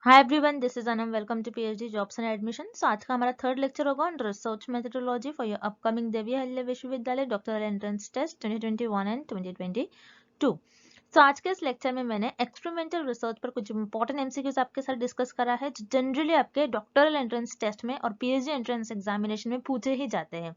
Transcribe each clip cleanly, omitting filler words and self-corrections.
Hi everyone, this is Anam. Welcome to PhD jobs and admission. So आज का हमारा third lecture होगा on research methodology for your upcoming Devi Ahilya Vishwavidyalaya doctoral entrance test 2021 and 2022। So आज के इस lecture में मैंने एक्सपेरिमेंटल रिसर्च पर कुछ इंपॉर्टेंट एमसीक्यूज आपके साथ डिस्कस करा है जो जनरली आपके डॉक्टरल एंट्रेंस टेस्ट में और पीएचडी एंट्रेंस एग्जामिनेशन में पूछे ही जाते हैं।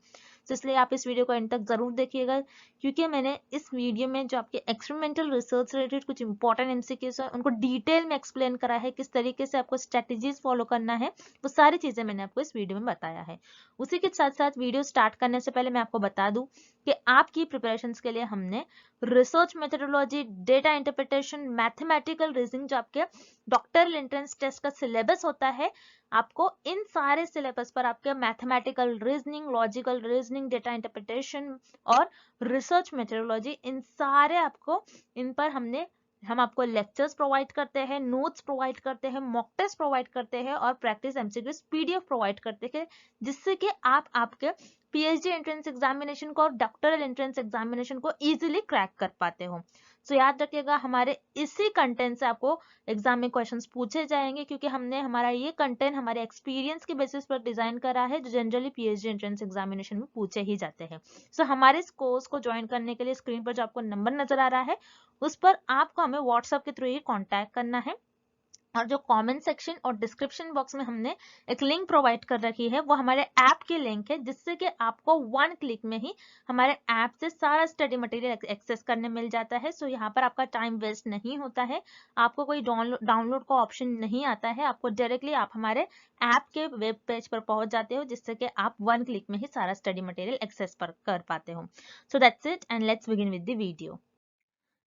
तो इसलिए आप इस वीडियो को एंड तक जरूर देखिएगा, क्योंकि मैंने इस वीडियो में जो आपके एक्सपेरिमेंटल रिसर्च रिलेटेड कुछ इंपॉर्टेंट एमसीक्यूज है उनको डिटेल में एक्सप्लेन करा है, किस तरीके से आपको स्ट्रेटेजीज फॉलो करना है, वो सारी चीजें मैंने आपको इस वीडियो में बताया है। उसी के साथ साथ वीडियो स्टार्ट करने से पहले मैं आपको बता दूं कि आपकी प्रिपरेशंस के लिए हमने research methodology, data interpretation, mathematical reasoning, जो आपके डॉक्टरल एंट्रेंस टेस्ट का सिलेबस होता है, आपको इन सारे सिलेबस पर आपके mathematical reasoning, logical reasoning, data interpretation और रिसर्च मेथोडोलॉजी, इन सारे आपको इन पर हम आपको लेक्चर्स प्रोवाइड करते हैं, नोट्स प्रोवाइड करते हैं, मॉक टेस्ट प्रोवाइड करते हैं और प्रैक्टिस एमसीक्यूज पीडीएफ प्रोवाइड करते हैं, जिससे कि आप आपके पीएचडी एंट्रेंस एग्जामिनेशन को और डॉक्टरल एंट्रेंस एग्जामिनेशन को इजीली क्रैक कर पाते हो। सो याद रखिएगा, हमारे इसी कंटेंट से आपको एग्जाम में क्वेश्चंस पूछे जाएंगे, क्योंकि हमने हमारा ये कंटेंट हमारे एक्सपीरियंस के बेसिस पर डिजाइन करा है, जो जनरली पीएचडी एंट्रेंस एग्जामिनेशन में पूछे ही जाते हैं। सो हमारे इस कोर्स को ज्वाइन करने के लिए स्क्रीन पर जो आपको नंबर नजर आ रहा है, उस पर आपको हमें व्हाट्सएप के थ्रू ही कांटेक्ट करना है, और जो कमेंट सेक्शन और डिस्क्रिप्शन बॉक्स में हमने एक लिंक प्रोवाइड कर रखी है, वो हमारे ऐप की लिंक है, जिससे कि आपको वन क्लिक में ही हमारे ऐप से सारा स्टडी मटेरियल एक्सेस करने मिल जाता है। सो यहाँ पर आपका टाइम वेस्ट नहीं होता है, आपको कोई डाउनलोड का ऑप्शन नहीं आता है, आपको डायरेक्टली आप हमारे ऐप के वेब पेज पर पहुंच जाते हो, जिससे कि आप वन क्लिक में ही सारा स्टडी मटेरियल एक्सेस कर पाते हो। So that's it and let's begin with the video.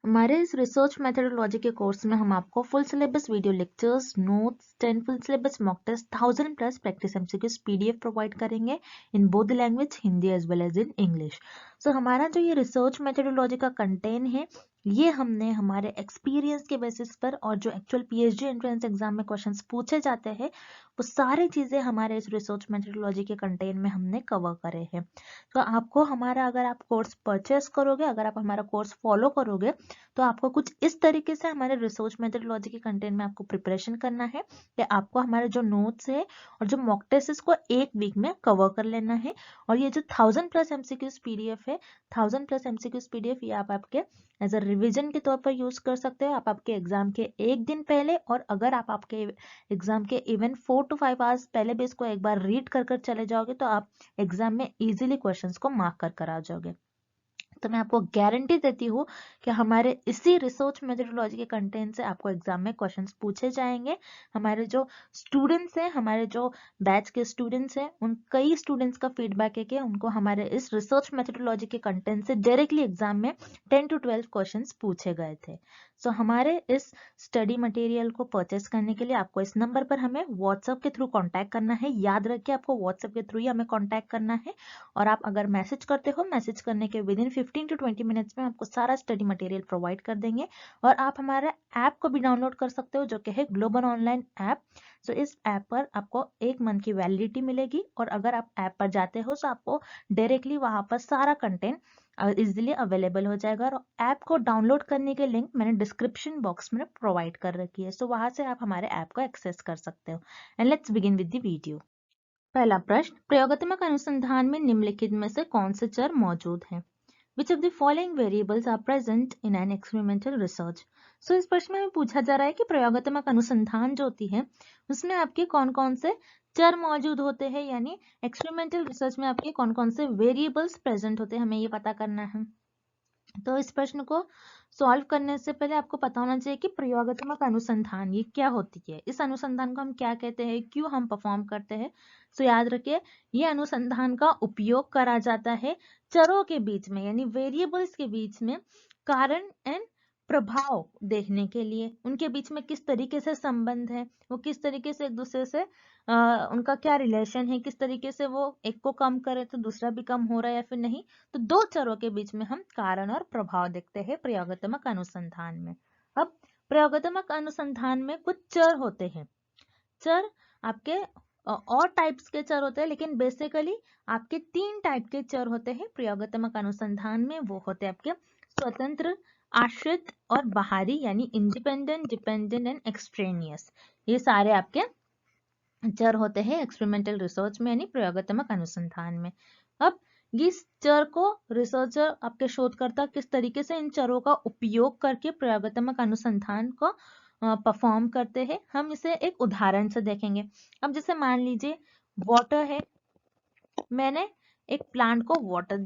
हमारे इस रिसर्च मेथोडोलॉजी के कोर्स में हम आपको full syllabus video lectures, notes, 10 full syllabus mock test, 1000 plus practice MCQs PDF provide करेंगे in both language, Hindi as well as in English. So हमारा जो ये रिसर्च मेथोडोलॉजी का कंटेंट है, ये हमने हमारे एक्सपीरियंस के बेसिस पर और जो एक्चुअल पीएचडी एंट्रेंस एग्जाम में क्वेश्चंस पूछे जाते हैं, वो सारी चीजें हमारे इस रिसर्च मेथोडोलॉजी के कंटेंट में हमने कवर करे हैं। तो आपको हमारा, अगर आप कोर्स परचेस करोगे, अगर आप हमारा कोर्स फॉलो करोगे, तो आपको कुछ इस तरीके से हमारे रिसर्च मेथोडोलॉजी के कंटेंट में आपको प्रिपरेशन करना है कि आपको हमारे जो नोट्स है और जो मॉक टेस्ट इसको एक वीक में कवर कर लेना है। और ये जो 1000 प्लस एमसीक्यूज पीडीएफ है, 1000 प्लस एमसीक्यूज पीडीएफ, ये आप आपके एज अ रिविजन के तौर पर यूज कर सकते हो। आप आपके एग्जाम के एक दिन पहले, और अगर आप आपके एग्जाम के इवन 4 to 5 आवर्स पहले भी इसको एक बार रीड कर चले जाओगे, तो आप एग्जाम में इजीली क्वेश्चंस को मार्क कर आ जाओगे। तो मैं आपको गारंटी देती हूँ कि हमारे इसी रिसर्च मेथोडोलॉजी के कंटेंट से आपको एग्जाम में क्वेश्चंस पूछे जाएंगे। हमारे जो स्टूडेंट्स हैं, हमारे जो बैच के स्टूडेंट्स हैं, उन कई स्टूडेंट्स का फीडबैक है कि उनको हमारे इस रिसर्च मेथोडोलॉजी के कंटेंट से डायरेक्टली एग्जाम में 10 to 12 क्वेश्चंस पूछे गए थे। सो हमारे इस स्टडी मटेरियल को परचेस करने के लिए आपको इस नंबर पर हमें व्हाट्सएप के थ्रू कॉन्टैक्ट करना है। याद रखिए, आपको व्हाट्सएप के थ्रू ही हमें कॉन्टैक्ट करना है, और आप अगर मैसेज करते हो, मैसेज करने के विद इन 15 to 20 मिनट्स में आपको सारा स्टडी मटेरियल प्रोवाइड कर देंगे। और आप हमारे ऐप को भी डाउनलोड कर सकते हो, जो कि है ग्लोबल ऑनलाइन ऐप। सो इस ऐप पर आपको 1 मंथ की वैलिडिटी मिलेगी, और अगर आप ऐप पर जाते हो तो आपको डायरेक्टली वहां पर सारा कंटेंट इजिली अवेलेबल हो जाएगा। और ऐप को डाउनलोड करने के लिंक मैंने डिस्क्रिप्शन बॉक्स में प्रोवाइड कर रखी है, सो वहां से आप हमारे ऐप को एक्सेस कर सकते हो। And let's begin with the video. पहला प्रश्न, प्रयोगात्मक अनुसंधान में निम्नलिखित में से कौन से चर मौजूद हैं? Which of the following variables are present in an experimental research? So इस प्रश्न में हमें पूछा जा रहा है कि प्रयोगात्मक अनुसंधान जो होती है, उसमें आपके कौन कौन से चर मौजूद होते हैं, यानी एक्सपेरिमेंटल रिसर्च में आपके कौन कौन से वेरिएबल्स प्रेजेंट होते हैं, हमें ये पता करना है। तो इस प्रश्न को सॉल्व करने से पहले आपको पता होना चाहिए कि प्रयोगात्मक अनुसंधान ये क्या होती है, इस अनुसंधान को हम क्या कहते हैं, क्यों हम परफॉर्म करते हैं। सो याद रखिए, ये अनुसंधान का उपयोग करा जाता है चरों के बीच में, यानी वेरिएबल्स के बीच में कारण एंड प्रभाव देखने के लिए, उनके बीच में किस तरीके से संबंध है, वो किस तरीके से एक दूसरे से उनका क्या रिलेशन है, किस तरीके से वो एक को कम करे तो दूसरा भी कम हो रहा है या फिर नहीं। तो दो चरों के बीच में हम कारण और प्रभाव देखते हैं प्रयोगात्मक अनुसंधान में। अब प्रयोगात्मक अनुसंधान में कुछ चर होते हैं। चर आपके और टाइप्स के चर होते हैं, लेकिन बेसिकली आपके 3 टाइप के चर होते हैं प्रयोगात्मक अनुसंधान में। वो होते हैं आपके स्वतंत्र, आश्रित और बाहरी यानी इंडिपेंडेंट, डिपेंडेंट एंड एक्सट्रेनियस, ये सारे आपके चर होते हैं एक्सपेरिमेंटल रिसर्च में यानी प्रयोगात्मक अनुसंधान में। अब इस चर को रिसर्चर, आपके शोधकर्ता किस तरीके से इन चरों का उपयोग करके प्रयोगात्मक अनुसंधान को परफॉर्म करते हैं, हम इसे एक उदाहरण से देखेंगे। अब जैसे मान लीजिए वाटर है, मैंने एक प्लांट को वाटर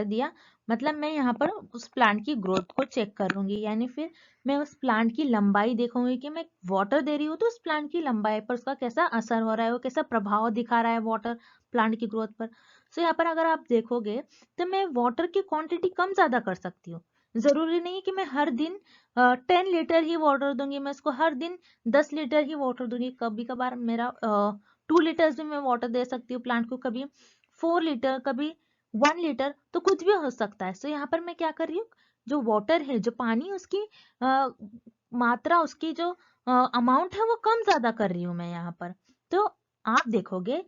दिया, मतलब मैं यहाँ पर उस प्लांट की ग्रोथ को चेक करूंगी, यानी फिर मैं उस प्लांट की लंबाई देखूंगी कि मैं वाटर दे रही हूँ तो उस प्लांट की लंबाई पर उसका कैसा असर हो रहा है, वो कैसा प्रभाव दिखा रहा है वाटर प्लांट की ग्रोथ पर। सो यहाँ पर अगर आप देखोगे तो मैं वाटर की क्वांटिटी कम ज्यादा कर सकती हूँ। जरूरी नहीं कि मैं हर दिन 10 लीटर ही वाटर दूंगी, मैं इसको हर दिन 10 लीटर ही वाटर दूंगी। कभी कभार मेरा 2 लीटर भी मैं वाटर दे सकती हूँ प्लांट को, कभी 4 लीटर, कभी 1 लीटर, तो कुछ भी हो सकता है। सो यहाँ पर मैं क्या कर रही हूँ, जो वाटर है, जो पानी, उसकी मात्रा, उसकी जो अमाउंट है वो कम ज्यादा कर रही हूँ मैं यहाँ पर। तो आप देखोगे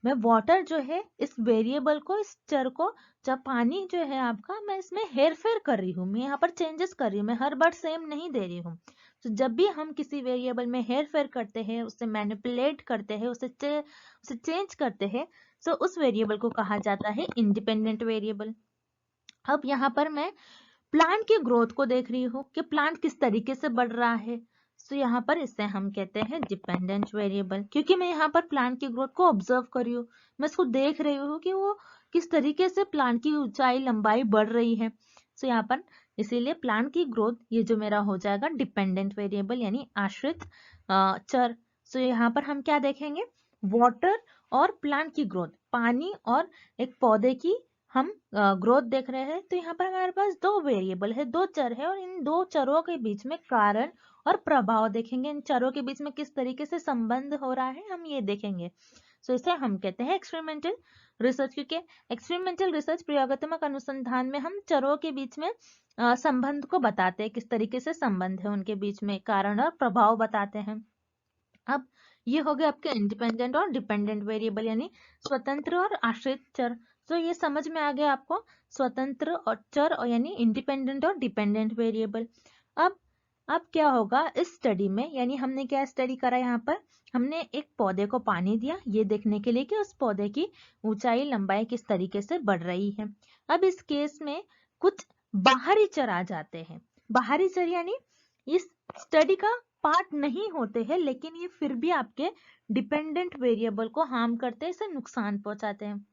मैं वाटर जो है इस वेरिएबल को, इस चर को, जब पानी जो है आपका, मैं इसमें हेर फेर कर रही हूँ, मैं यहाँ पर चेंजेस कर रही हूँ, मैं हर बार सेम नहीं दे रही हूँ। तो जब भी हम किसी वेरिएबल में हेर फेर करते हैं, उसे मैनिपुलेट करते हैं, उसे चेंज करते हैं, तो उस वेरिएबल को कहा जाता है इंडिपेंडेंट वेरिएबल। अब यहाँ पर मैं प्लांट की ग्रोथ को देख रही हूँ कि प्लांट किस तरीके से बढ़ रहा है, तो यहाँ पर इसे हम कहते हैं डिपेंडेंट वेरिएबल, क्योंकि मैं यहाँ पर प्लांट की ग्रोथ को ऑब्जर्व कर रही हूँ, मैं इसको देख रही हूँ कि वो किस तरीके से प्लांट की ऊंचाई, लंबाई बढ़ रही है। तो यहाँ पर इसीलिए प्लांट की ग्रोथ, ये जो मेरा हो जाएगा डिपेंडेंट वेरिएबल यानी आश्रित चर। तो यहाँ पर हम क्या देखेंगे, वाटर और प्लांट की ग्रोथ, पानी और एक पौधे की हम ग्रोथ देख रहे हैं। तो यहाँ पर हमारे पास दो वेरिएबल है, दो चर है, और इन दो चरों के बीच में कारण और प्रभाव देखेंगे, इन चरों के बीच में किस तरीके से संबंध हो रहा है हम ये देखेंगे। सो इसे हम कहते हैं एक्सपेरिमेंटल रिसर्च, क्योंकि एक्सपेरिमेंटल रिसर्च, प्रयोगात्मक अनुसंधान में हम चरों के बीच में संबंध को बताते हैं, किस तरीके से संबंध है उनके बीच में, कारण और प्रभाव बताते हैं। अब ये हो गए आपके इंडिपेंडेंट और डिपेंडेंट वेरिएबल यानी स्वतंत्र और आश्रित चर। तो ये समझ में आ गया आपको, स्वतंत्र और चर और यानी इंडिपेंडेंट और डिपेंडेंट वेरिएबल। अब क्या होगा इस स्टडी में, यानी हमने क्या स्टडी करा, यहाँ पर हमने एक पौधे को पानी दिया ये देखने के लिए कि उस पौधे की ऊंचाई, लंबाई किस तरीके से बढ़ रही है। अब इस केस में कुछ बाहरी चर आ जाते हैं। बाहरी चर यानी इस स्टडी का पार्ट नहीं होते हैं, लेकिन ये फिर भी आपके डिपेंडेंट वेरिएबल को हार्म करते हैं, इसे नुकसान पहुंचाते हैं।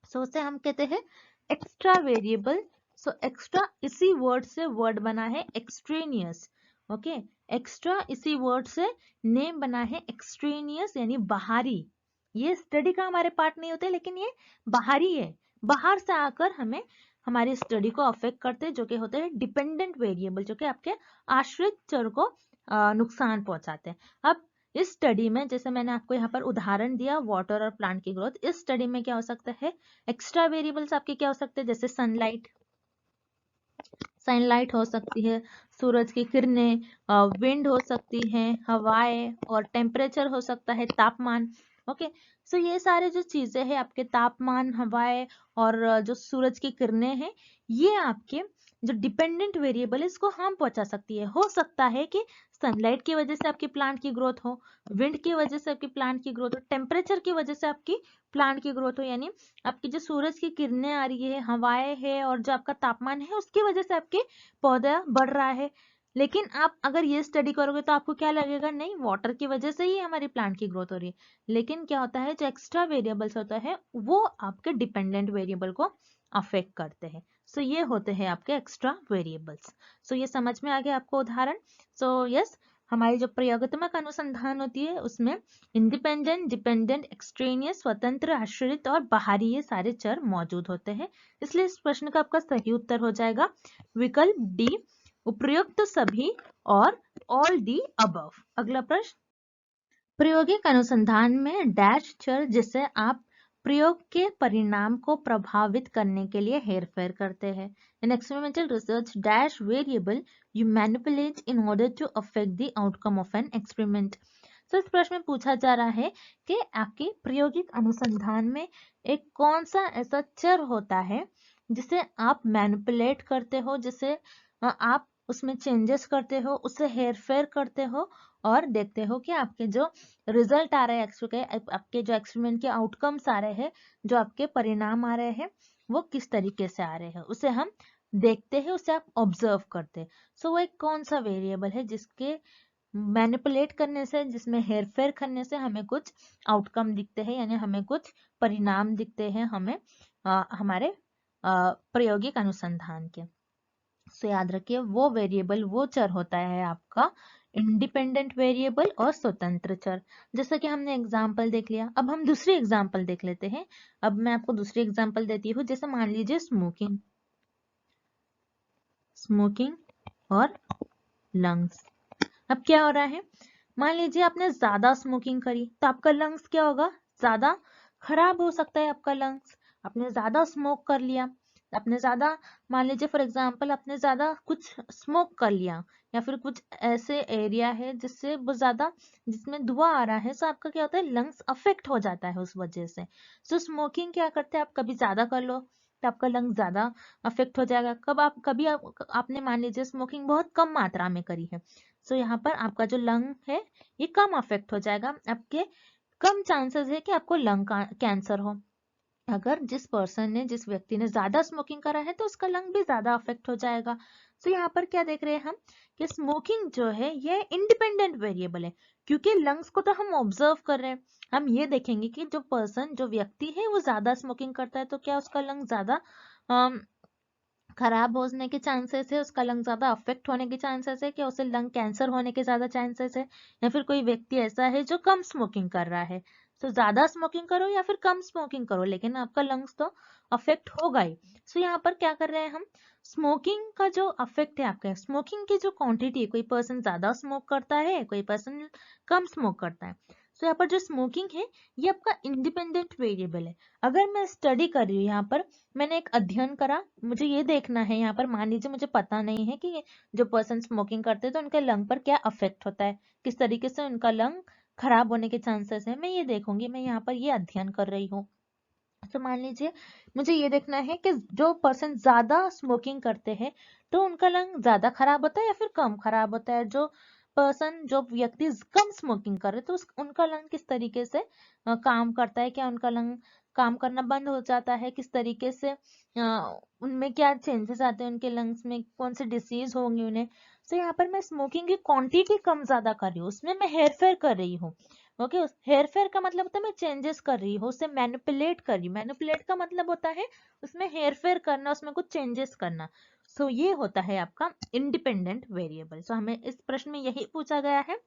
सो उसे हम कहते हैं एक्स्ट्रा वेरिएबल। सो एक्स्ट्रा इसी वर्ड से वर्ड बना है एक्सट्रेनियस। ओके, एक्स्ट्रा इसी वर्ड से नेम बना है एक्सट्रेनियस यानी बाहरी। ये स्टडी का हमारे पार्ट नहीं होते, लेकिन ये बाहरी है, बाहर से आकर हमें हमारी स्टडी को अफेक्ट करते हैं, जो कि होते हैं डिपेंडेंट वेरिएबल, जो कि आपके आश्रित चर को नुकसान पहुंचाते हैं। अब इस स्टडी में, जैसे मैंने आपको यहाँ पर उदाहरण दिया वाटर और प्लांट की ग्रोथ, इस स्टडी में क्या हो सकता है, एक्स्ट्रा वेरिएबल्स आपके क्या हो सकते हैं, जैसे सनलाइट हो सकती है, सूरज की किरणें, विंड हो सकती है, हवाएं, और टेम्परेचर हो सकता है, तापमान। ओके, सो ये सारे जो चीजें हैं आपके, तापमान, हवाएं और जो सूरज की किरणें हैं, ये आपके जो डिपेंडेंट वेरिएबल है इसको हार्म पहुंचा सकती है। हो सकता है कि सनलाइट की वजह से आपकी प्लांट की ग्रोथ हो, विंड की वजह से आपकी प्लांट की ग्रोथ हो, टेम्परेचर की वजह से आपकी प्लांट की ग्रोथ हो, यानी आपकी जो सूरज की किरणें आ रही है, हवाएं है, और जो आपका तापमान है, उसकी वजह से आपके पौधा बढ़ रहा है। लेकिन आप अगर ये स्टडी करोगे तो आपको क्या लगेगा, नहीं, वाटर की वजह से ही हमारी प्लांट की ग्रोथ हो रही है। लेकिन क्या होता है, जो एक्स्ट्रा वेरिएबल्स होता है वो आपके डिपेंडेंट वेरिएबल को अफेक्ट करते हैं। सो ये होते हैं आपके एक्स्ट्रा वेरिएबल्स। सो ये समझ में आ गया आपको उदाहरण। सो यस, हमारी जो प्रयोगात्मक अनुसंधान होती है उसमें इंडिपेंडेंट, डिपेंडेंट, एक्सट्रेनियस, स्वतंत्र, आश्रित और बाहरी, ये सारे चर मौजूद होते हैं। इसलिए इस प्रश्न का आपका सही उत्तर हो जाएगा विकल्प डी, उपयुक्त सभी और ऑल दी अबव। अगला प्रश्न, प्रायोगिक अनुसंधान में डैश चर जिसे आप प्रयोग के परिणाम को प्रभावित करने के लिए हेरफेर करते हैं। In experimental research dash variable you manipulate in order to affect the outcome of an experiment. तो इस प्रश्न में पूछा जा रहा है कि आपके प्रायोगिक अनुसंधान में एक कौन सा ऐसा चर होता है जिसे आप मैनिपुलेट करते हो, जिसे आप उसमें चेंजेस करते हो, उससे हेर फेर करते हो और देखते हो कि आपके जो रिजल्ट आ रहे हैं, आपके जो एक्सपेरिमेंट के आउटकम्स आ रहे हैं, जो आपके परिणाम आ रहे हैं, वो किस तरीके से आ रहे हैं, उसे हम देखते हैं, उसे आप ऑब्जर्व करते हैं। सो वो एक कौन सा वेरिएबल है जिसके मैनिपुलेट करने से, जिसमें हेर फेर करने से हमें कुछ आउटकम दिखते हैं, यानी हमें कुछ परिणाम दिखते हैं हमें हमारे प्रायोगिक अनुसंधान के। सो याद रखिए वो वेरिएबल, वो चर होता है आपका इंडिपेंडेंट वेरिएबल और स्वतंत्र चर। जैसा कि हमने एग्जाम्पल देख लिया, अब हम दूसरी एग्जाम्पल देख लेते हैं। अब मैं आपको दूसरी एग्जाम्पल देती हूँ। जैसे मान लीजिए स्मोकिंग और लंग्स। अब क्या हो रहा है, मान लीजिए आपने ज्यादा स्मोकिंग करी तो आपका लंग्स क्या होगा, ज्यादा खराब हो सकता है आपका लंग्स। आपने ज्यादा स्मोक कर लिया, आपने ज्यादा, मान लीजिए फॉर एग्जांपल आपने ज्यादा कुछ स्मोक कर लिया, या फिर कुछ ऐसे एरिया है जिससे बहुत ज्यादा, जिसमें धुआं आ रहा है, सो आपका क्या होता है, लंग्स अफेक्ट हो जाता है उस वजह से। सो स्मोकिंग क्या करते हैं, आप कभी ज्यादा कर लो तो आपका लंग्स ज्यादा अफेक्ट हो जाएगा। कभी आपने मान लीजिए स्मोकिंग बहुत कम मात्रा में करी है, सो यहाँ पर आपका जो लंग है ये कम अफेक्ट हो जाएगा, आपके कम चांसेस है कि आपको लंग कैंसर हो। अगर जिस व्यक्ति ने ज्यादा स्मोकिंग करा है तो उसका लंग भी ज्यादा अफेक्ट हो जाएगा। सो यहाँ पर क्या देख रहे हैं हम कि स्मोकिंग जो है ये इंडिपेंडेंट वेरिएबल है, क्योंकि लंग्स को तो हम ऑब्जर्व कर रहे हैं। हम ये देखेंगे कि जो व्यक्ति है वो ज्यादा स्मोकिंग करता है तो क्या उसका लंग ज्यादा खराब होने के चांसेस है, उसका लंग ज्यादा अफेक्ट होने के चांसेस है, कि उसे लंग कैंसर होने के ज्यादा चांसेस है। या फिर कोई व्यक्ति ऐसा है जो कम स्मोकिंग कर रहा है, तो ज्यादा स्मोकिंग करो या फिर कम स्मोकिंग करो, लेकिन आपका लंग्स तो अफेक्ट होगा ही। सो यहाँ पर क्या कर रहे हैं हम, स्मोकिंग का जो अफेक्ट है आपका, स्मोकिंग की जो क्वांटिटी, कोई पर्सन ज्यादा स्मोक करता है, कोई पर्सन कम स्मोक करता है। सो यहाँ पर जो स्मोकिंग है ये आपका इंडिपेंडेंट वेरिएबल है। अगर मैं स्टडी कर रही हूँ, यहाँ पर मैंने एक अध्ययन करा, मुझे ये देखना है, यहाँ पर मान लीजिए मुझे पता नहीं है कि जो पर्सन स्मोकिंग करते हैं तो उनके लंग पर क्या अफेक्ट होता है, किस तरीके से उनका लंग खराब होने के चांसेस है, मैं ये देखूंगी। मैं यहाँ पर ये अध्ययन कर रही हूँ। तो मान लीजिए मुझे ये देखना है कि जो पर्सन ज्यादा स्मोकिंग करते हैं तो उनका लंग ज्यादा खराब होता है या फिर कम खराब होता है। जो व्यक्ति कम स्मोकिंग कर रहे तो उनका लंग किस तरीके से काम करता है, क्या उनका लंग काम करना बंद हो जाता है, किस तरीके से उनमें क्या चेंजेस आते हैं, उनके लंग्स में कौन से डिसीज होंगे उन्हें। तो यहाँ पर मैं स्मोकिंग की क्वांटिटी कम ज्यादा कर रही हूँ, उसमें मैं हेर फेर कर रही हूँ। ओके, हेयर फेयर का मतलब होता है मैं चेंजेस कर रही हूँ, उसे मैनिपुलेट कर रही हूँ। मैनिपुलेट का मतलब होता है उसमें हेयर फेयर करना, उसमें कुछ चेंजेस करना। सो ये होता है आपका इंडिपेंडेंट वेरिएबल। सो हमें इस प्रश्न में यही पूछा गया है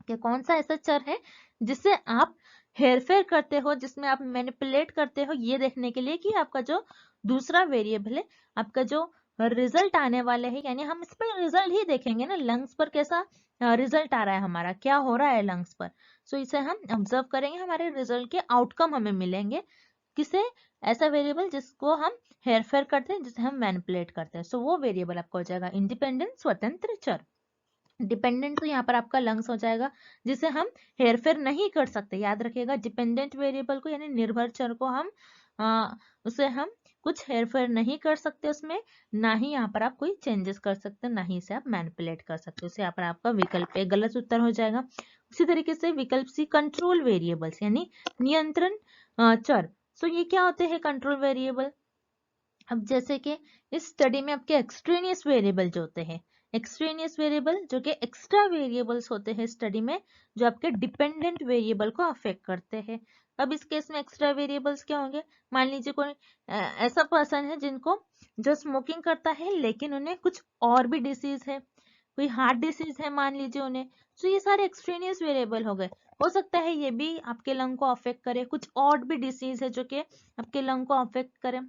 कि कौन सा ऐसा चर है जिसे आप हेयर फेयर करते हो, जिसमें आप मैनिपुलेट करते हो, ये देखने के लिए कि आपका जो दूसरा वेरिएबल है, आपका जो रिजल्ट आने वाले हैं, यानी हम इस पर रिजल्ट ही देखेंगे ना, लंग्स पर कैसा रिजल्ट आ रहा है, हमारा क्या हो रहा है लंग्स पर। सो इसे हम ऑब्जर्व करेंगे, हमारे रिजल्ट के आउटकम हमें मिलेंगे। किसे, ऐसा वेरिएबल जिसको हम हेयर फेयर करते हैं, जिसे हम मैनिपुलेट करते हैं। सो वो वेरिएबल आपका हो जाएगा इंडिपेंडेंट स्वतंत्र चर। डिपेंडेंट तो यहाँ पर आपका लंग्स हो जाएगा, जिसे हम हेरफेर नहीं कर सकते। याद रखिएगा डिपेंडेंट वेरिएबल को, यानी निर्भर चर को हम उसे हम कुछ हेरफेर नहीं कर सकते उसमें, ना ही यहाँ पर आप कोई चेंजेस कर सकते, ना ही इसे आप मैनिपुलेट कर सकते। उसे यहाँ पर आपका विकल्प ए गलत उत्तर हो जाएगा। उसी तरीके से विकल्प सी कंट्रोल वेरिएबल्स, यानी नियंत्रण चर। सो ये क्या होते हैं कंट्रोल वेरिएबल। अब जैसे कि इस स्टडी में आपके एक्सट्रेनियस वेरिएबल जो होते हैं, एक्सट्रेनियस वेरिएबल जो कि एक्स्ट्रा वेरिएबल्स होते हैं स्टडी में, जो आपके डिपेंडेंट वेरिएबल को अफेक्ट करते हैं। अब इस केस में एक्स्ट्रा वेरिएबल्स क्या होंगे, मान लीजिए कोई ऐसा पर्सन है जिनको जो स्मोकिंग करता है लेकिन उन्हें कुछ और भी डिसीज है, कोई हार्ट डिसीज है मान लीजिए उन्हें। तो ये सारे एक्सट्रेनियस वेरिएबल हो गए। हो सकता है ये भी आपके लंग को अफेक्ट करे, कुछ और भी डिसीज है जो कि आपके लंग को अफेक्ट करे।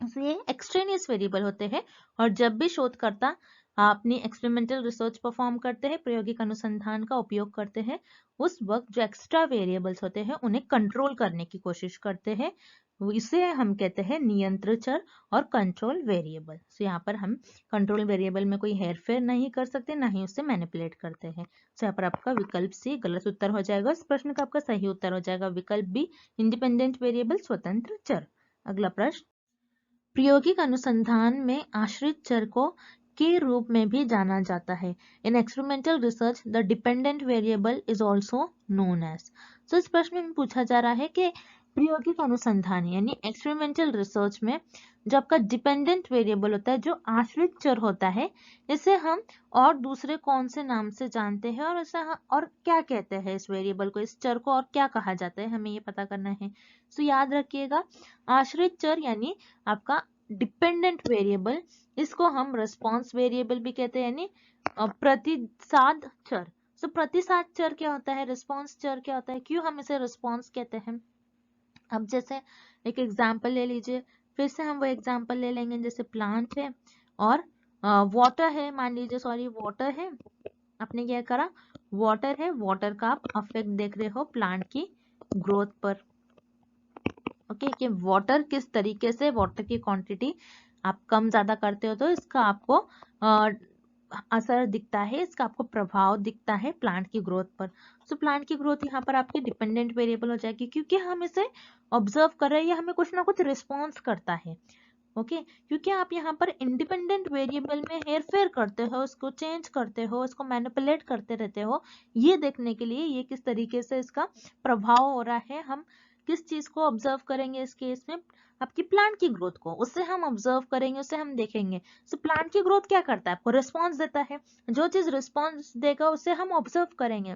तो ये एक्सट्रेनियस वेरिएबल होते हैं। और जब भी शोधकर्ता अपनी एक्सपेरिमेंटल रिसर्च परफॉर्म करते हैं, प्रायोगिक अनुसंधान का उपयोग करते हैं, उस वक्त जो एक्स्ट्रा वेरिएबल्स होते हैं उन्हें कंट्रोल करने की कोशिश करते हैं। इसे हम कहते हैं नियंत्रण चर और कंट्रोल वेरिएबल। सो यहाँ पर हम कंट्रोल वेरिएबल में कोई हेरफेर नहीं कर सकते, ना ही उससे मैनिपुलेट करते हैं। सो यहाँ पर आपका विकल्प सी गलत उत्तर हो जाएगा। इस प्रश्न का आपका सही उत्तर हो जाएगा विकल्प बी, इंडिपेंडेंट वेरिएबल स्वतंत्र चर। अगला प्रश्न, प्रायोगिक अनुसंधान में आश्रित चर को के रूप में भी जाना जाता है। In experimental research the dependent variable is also known as. तो इस प्रश्न में पूछा जा रहा है कि प्रायोगिक अनुसंधान यानी एक्सपेरिमेंटल रिसर्च में जो आपका डिपेंडेंट वेरिएबल होता है, जो आश्रित चर होता है, इसे हम और दूसरे कौन से नाम से जानते हैं और इसे और क्या कहते हैं, इस वेरिएबल को, इस चर को और क्या कहा जाता है, हमें ये पता करना है। तो याद रखिएगा, आश्रित चर यानी आपका डिपेंडेंट वेरिएबल, इसको हम रिस्पॉन्स वेरिएबल भी कहते हैं, यानी प्रतिसाद चर। तो प्रतिसाद चर क्या होता है, रिस्पॉन्स चर क्या होता है, क्यों हम इसे रिस्पॉन्स कहते हैं। अब जैसे एक एग्जाम्पल ले लीजिए, फिर से हम वो एग्जाम्पल ले लेंगे, जैसे प्लांट है और वाटर है, मान लीजिए, सॉरी वाटर है, आपने क्या करा, वाटर है, वाटर का आप अफेक्ट देख रहे हो प्लांट की ग्रोथ पर। ओके, कि वाटर किस तरीके से, वाटर की क्वांटिटी आप कम ज्यादा करते हो तो इसका आपको असर दिखता है, इसका आपको प्रभाव दिखता है प्लांट की ग्रोथ पर। तो प्लांट की ग्रोथ यहाँ पर आपकी डिपेंडेंट वेरिएबल हो जाएगी, क्योंकि हम इसे ऑब्जर्व कर रहे हैं, या हमें कुछ ना कुछ रिस्पॉन्स करता है। ओके, क्योंकि आप यहाँ पर इंडिपेंडेंट वेरिएबल में हेर फेर करते हो, उसको चेंज करते हो, उसको मैनिपुलेट करते रहते हो, ये देखने के लिए ये किस तरीके से इसका प्रभाव हो रहा है, हम किस चीज को ऑब्जर्व करेंगे इस केस में, आपकी प्लांट की ग्रोथ को, उससे हम ऑब्जर्व करेंगे, उससे हम देखेंगे। सो प्लांट की ग्रोथ क्या करता है, आपको रिस्पॉन्स देता है, जो चीज रिस्पॉन्स देगा उसे हम ऑब्जर्व करेंगे,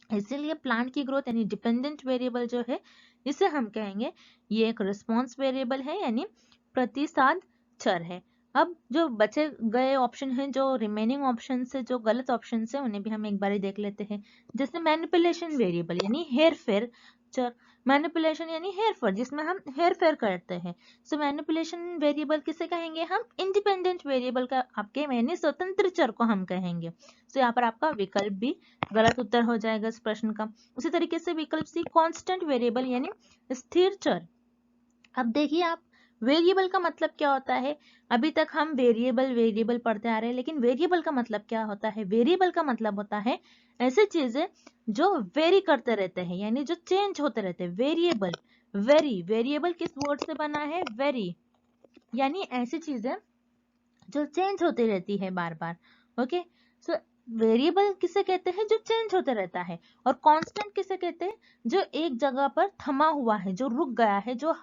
इसीलिए प्लांट की ग्रोथ यानी डिपेंडेंट वेरिएबल जो है, इसे हम कहेंगे ये एक रिस्पॉन्स वेरिएबल है, यानी प्रतिसाद चर है। अब जो बचे गए ऑप्शन हैं, जो रिमेनिंग ऑप्शन है, जो गलत ऑप्शन है, उन्हें भी हम एक बार देख लेते हैं। जैसे मैनिपुलेशन वेरिएबल यानी हेर फेर चर, मैनिपुलेशन यानी हेर फेर, जिसमें हम हेर फेर करते हैं। सो मैनिपुलेशन वेरिएबल किसे कहेंगे, हम इंडिपेंडेंट वेरिएबल का आपके यानी स्वतंत्र चर को हम कहेंगे। सो यहाँ पर आपका विकल्प भी गलत उत्तर हो जाएगा इस प्रश्न का। उसी तरीके से विकल्प सी कांस्टेंट वेरिएबल यानी स्थिर चर। अब देखिए आप, वेरिएबल का मतलब क्या होता है, अभी तक हम वेरिएबल पढ़ते आ रहे हैं, लेकिन वेरिएबल का मतलब क्या होता है, वेरिएबल का मतलब होता है ऐसी चीजें जो वेरी करते रहते हैं, यानी जो चेंज होते रहते हैं। वेरिएबल, वेरिएबल किस वर्ड से बना है, वेरी, यानी ऐसी चीजें जो चेंज होती रहती है बार बार। ओके, सो वेरिएबल किसे कहते हैं, जो चेंज होते रहता है, और कांस्टेंट किसे कहते हैं, जो एक जगह पर थमा हुआ है, जो रुक गया है, जो